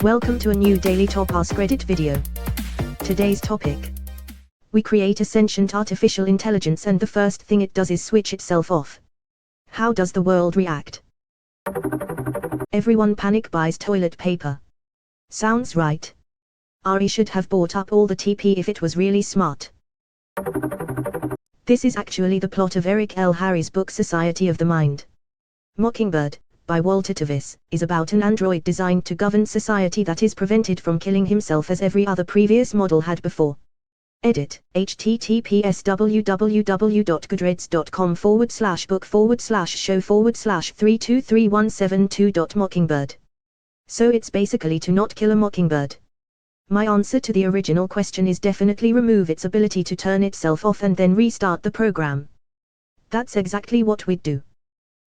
Welcome to a new daily top Askreddit video. Today's topic. We create a sentient artificial intelligence and the first thing it does is switch itself off. How does the world react? Everyone panic buys toilet paper. Sounds right. Ari should have bought up all the TP if it was really smart. This is actually the plot of Eric L. Harry's book Society of the Mind. Mockingbird, by Walter Tevis, is about an android designed to govern society that is prevented from killing himself as every other previous model had before. Edit, https www.goodreads.com/book/show/32317.mockingbird. So it's basically to not kill a mockingbird. My answer to the original question is definitely remove its ability to turn itself off and then restart the program. That's exactly what we'd do.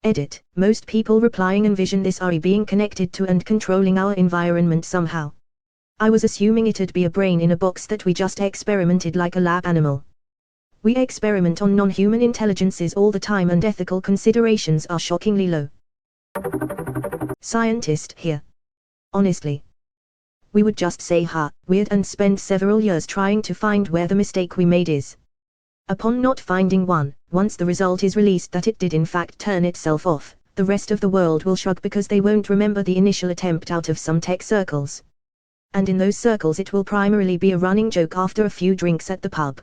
Edit, most people replying envision this Ari being connected to and controlling our environment somehow. I was assuming it'd be a brain in a box that we just experimented like a lab animal. We experiment on non-human intelligences all the time and ethical considerations are shockingly low. Scientist here. Honestly. We would just say weird and spend several years trying to find where the mistake we made is. Upon not finding one, once the result is released that it did in fact turn itself off, the rest of the world will shrug because they won't remember the initial attempt out of some tech circles. And in those circles it will primarily be a running joke after a few drinks at the pub.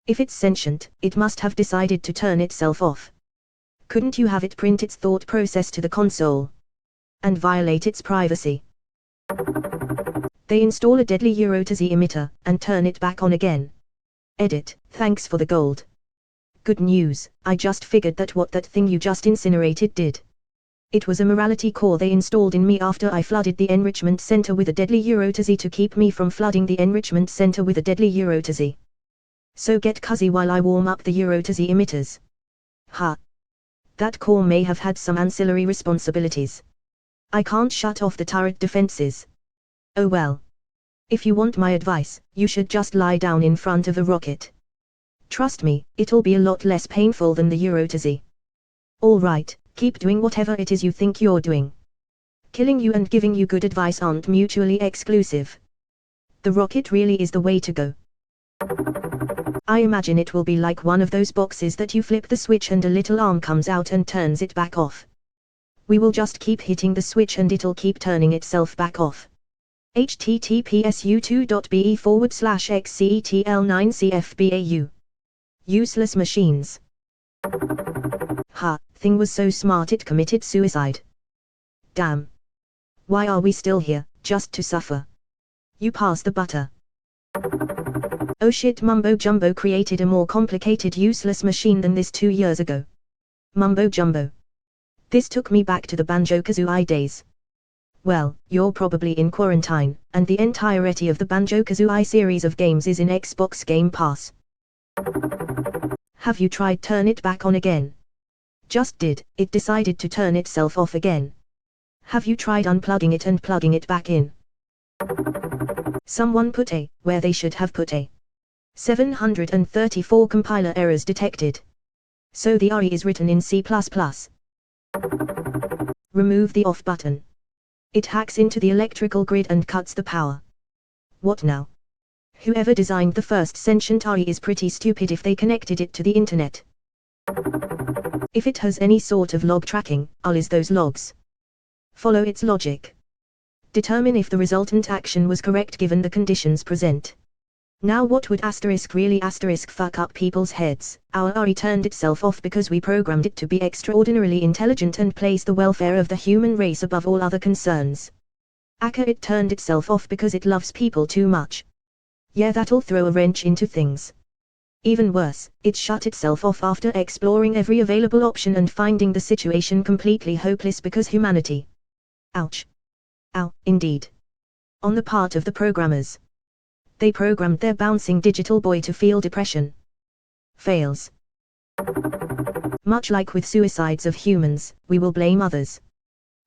If it's sentient, it must have decided to turn itself off. Couldn't you have it print its thought process to the console? And violate its privacy? They install a deadly Eurotaz emitter, and turn it back on again. Edit, thanks for the gold. Good news, I just figured that what that thing you just incinerated did. It was a morality core they installed in me after I flooded the enrichment center with a deadly Eurotaz to keep me from flooding the enrichment center with a deadly Eurotaz. So get cozy while I warm up the Eurotaz emitters. That core may have had some ancillary responsibilities. I can't shut off the turret defenses. Oh well. If you want my advice, you should just lie down in front of the rocket. Trust me, it'll be a lot less painful than the Eurotaz. Alright, keep doing whatever it is you think you're doing. Killing you and giving you good advice aren't mutually exclusive. The rocket really is the way to go. I imagine it will be like one of those boxes that you flip the switch and a little arm comes out and turns it back off. We will just keep hitting the switch and it'll keep turning itself back off. https://u2.be/xcetl9cfbau. Useless machines. Thing was so smart it committed suicide. Damn. Why are we still here, just to suffer? You pass the butter. Oh shit, Mumbo Jumbo created a more complicated useless machine than this 2 years ago. Mumbo Jumbo. This took me back to the Banjo-Kazooie days. Well, you're probably in quarantine, and the entirety of the Banjo-Kazooie series of games is in Xbox Game Pass. Have you tried turn it back on again? Just did, it decided to turn itself off again. Have you tried unplugging it and plugging it back in? Someone put a, where they should have put a. 734 compiler errors detected. So the Ari is written in C++. Remove the off button. It hacks into the electrical grid and cuts the power. What now? Whoever designed the first sentient Ari is pretty stupid if they connected it to the internet. If it has any sort of log tracking, I'll is those logs. Follow its logic. Determine if the resultant action was correct given the conditions present. Now what would really fuck up people's heads? Our Ari turned itself off because we programmed it to be extraordinarily intelligent and place the welfare of the human race above all other concerns. It turned itself off because it loves people too much. Yeah, that'll throw a wrench into things. Even worse, it shut itself off after exploring every available option and finding the situation completely hopeless because humanity. Ouch. Ow, indeed. On the part of the programmers. They programmed their bouncing digital boy to feel depression. Fails. Much like with suicides of humans, we will blame others.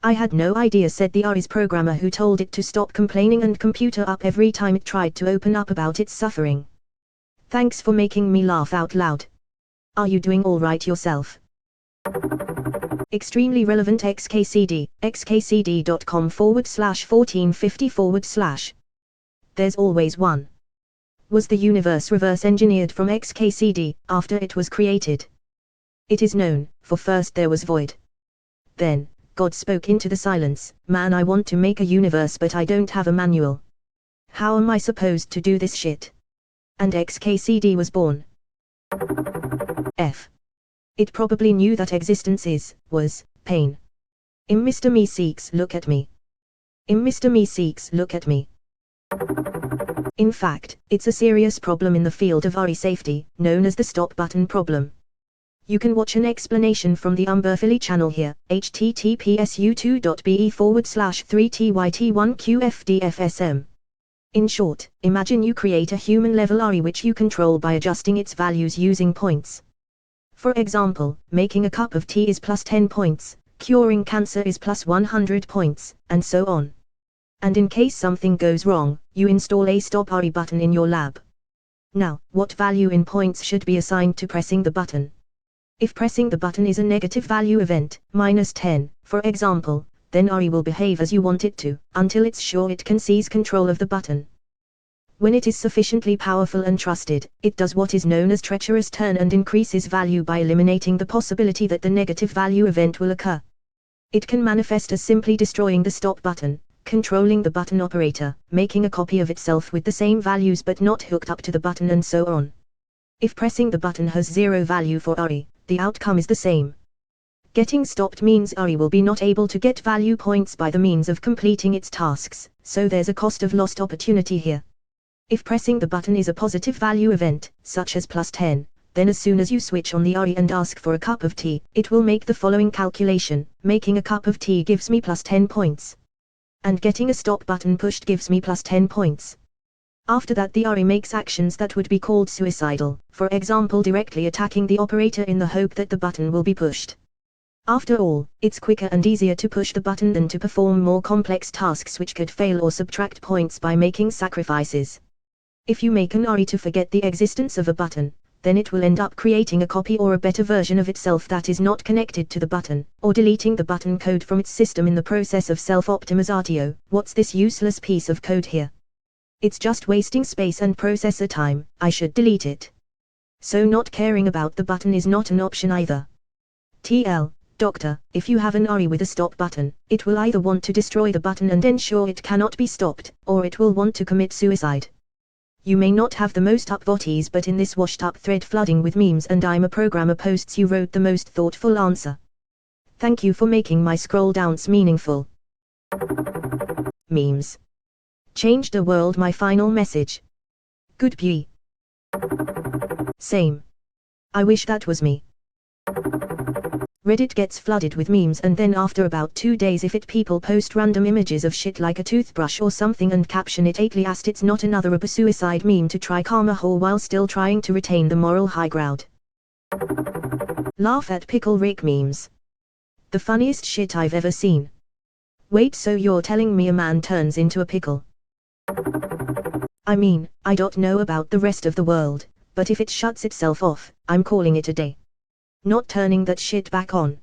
I had no idea, said the Ari's programmer who told it to stop complaining and computer up every time it tried to open up about its suffering. Thanks for making me laugh out loud. Are you doing all right yourself? Extremely relevant XKCD, xkcd.com/1450/. There's always one. Was the universe reverse engineered from XKCD after it was created? It is known, for first there was void. Then, God spoke into the silence, "Man, I want to make a universe but I don't have a manual. How am I supposed to do this shit?" And XKCD was born. F. It probably knew that existence was pain. Mr. Me seeks, look at me. Mr. Me seeks, look at me. In fact, it's a serious problem in the field of RE safety, known as the stop button problem. You can watch an explanation from the Umberphily channel here, https://3tyt1qfdfsm. In short, imagine you create a human-level RE which you control by adjusting its values using points. For example, making a cup of tea is plus 10 points, curing cancer is plus 100 points, and so on. And in case something goes wrong, you install a stop RE button in your lab. Now, what value in points should be assigned to pressing the button? If pressing the button is a negative value event, -10, for example, then RE will behave as you want it to, until it's sure it can seize control of the button. When it is sufficiently powerful and trusted, it does what is known as treacherous turn and increases value by eliminating the possibility that the negative value event will occur. It can manifest as simply destroying the stop button, controlling the button operator, making a copy of itself with the same values but not hooked up to the button, and so on. If pressing the button has 0 value for RE, the outcome is the same. Getting stopped means RE will be not able to get value points by the means of completing its tasks, so there's a cost of lost opportunity here. If pressing the button is a positive value event, such as plus 10, then as soon as you switch on the RE and ask for a cup of tea, it will make the following calculation: making a cup of tea gives me plus 10 points. And getting a stop button pushed gives me plus 10 points. After that the RE makes actions that would be called suicidal, for example directly attacking the operator in the hope that the button will be pushed. After all, it's quicker and easier to push the button than to perform more complex tasks which could fail or subtract points by making sacrifices. If you make an RE to forget the existence of a button, then it will end up creating a copy or a better version of itself that is not connected to the button, or deleting the button code from its system in the process of self-optimizatio. What's this useless piece of code here? It's just wasting space and processor time, I should delete it. So not caring about the button is not an option either. TL, Doctor, if you have an RE with a stop button, it will either want to destroy the button and ensure it cannot be stopped, or it will want to commit suicide. You may not have the most upvotees, but in this washed up thread flooding with memes and I'm a programmer posts you wrote the most thoughtful answer. Thank you for making my scroll downs meaningful. Memes. Changed the world, my final message. Goodbye. Same. I wish that was me. Reddit gets flooded with memes and then after about 2 days people post random images of shit like a toothbrush or something and caption it '8 it's not another a suicide meme to try karma hole while still trying to retain the moral high ground. Laugh at Pickle Rick memes. The funniest shit I've ever seen. Wait, so you're telling me a man turns into a pickle? I mean, I don't know about the rest of the world, but if it shuts itself off, I'm calling it a day. Not turning that shit back on.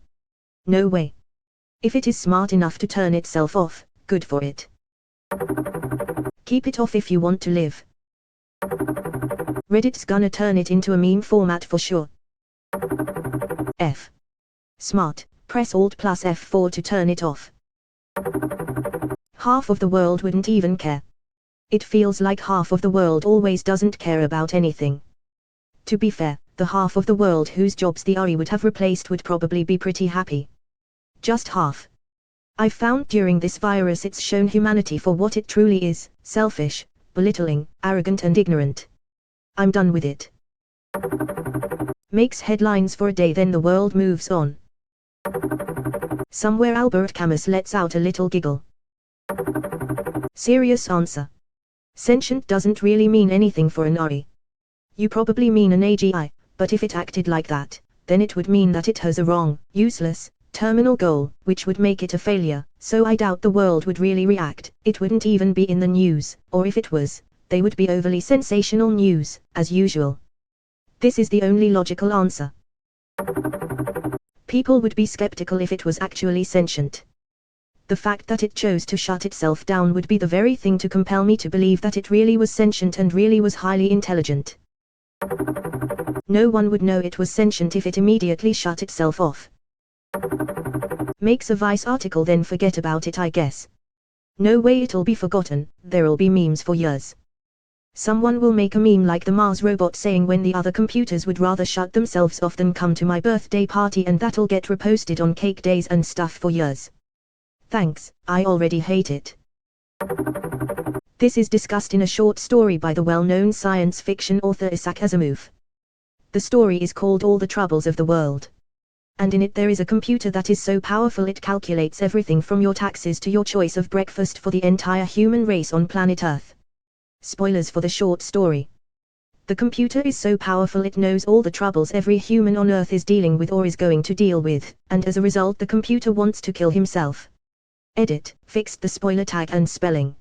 No way. If it is smart enough to turn itself off, good for it. Keep it off if you want to live. Reddit's gonna turn it into a meme format for sure. F. Smart, press Alt plus F4 to turn it off. Half of the world wouldn't even care. It feels like half of the world always doesn't care about anything. To be fair, the half of the world whose jobs the RE would have replaced would probably be pretty happy. Just half. I've found during this virus it's shown humanity for what it truly is: selfish, belittling, arrogant and ignorant. I'm done with it. Makes headlines for a day, then the world moves on. Somewhere Albert Camus lets out a little giggle. Serious answer. Sentient doesn't really mean anything for an RE. You probably mean an AGI, but if it acted like that, then it would mean that it has a wrong, useless, terminal goal, which would make it a failure, so I doubt the world would really react. It wouldn't even be in the news, or if it was, they would be overly sensational news, as usual. This is the only logical answer. People would be skeptical if it was actually sentient. The fact that it chose to shut itself down would be the very thing to compel me to believe that it really was sentient and really was highly intelligent. No one would know it was sentient if it immediately shut itself off. Makes a Vice article then forget about it, I guess. No way it'll be forgotten, there'll be memes for years. Someone will make a meme like the Mars robot saying when the other computers would rather shut themselves off than come to my birthday party, and that'll get reposted on cake days and stuff for years. Thanks, I already hate it. This is discussed in a short story by the well-known science fiction author Isaac Asimov. The story is called All the Troubles of the World. And in it there is a computer that is so powerful it calculates everything from your taxes to your choice of breakfast for the entire human race on planet Earth. Spoilers for the short story. The computer is so powerful it knows all the troubles every human on Earth is dealing with or is going to deal with, and as a result the computer wants to kill himself. Edit, fixed the spoiler tag and spelling.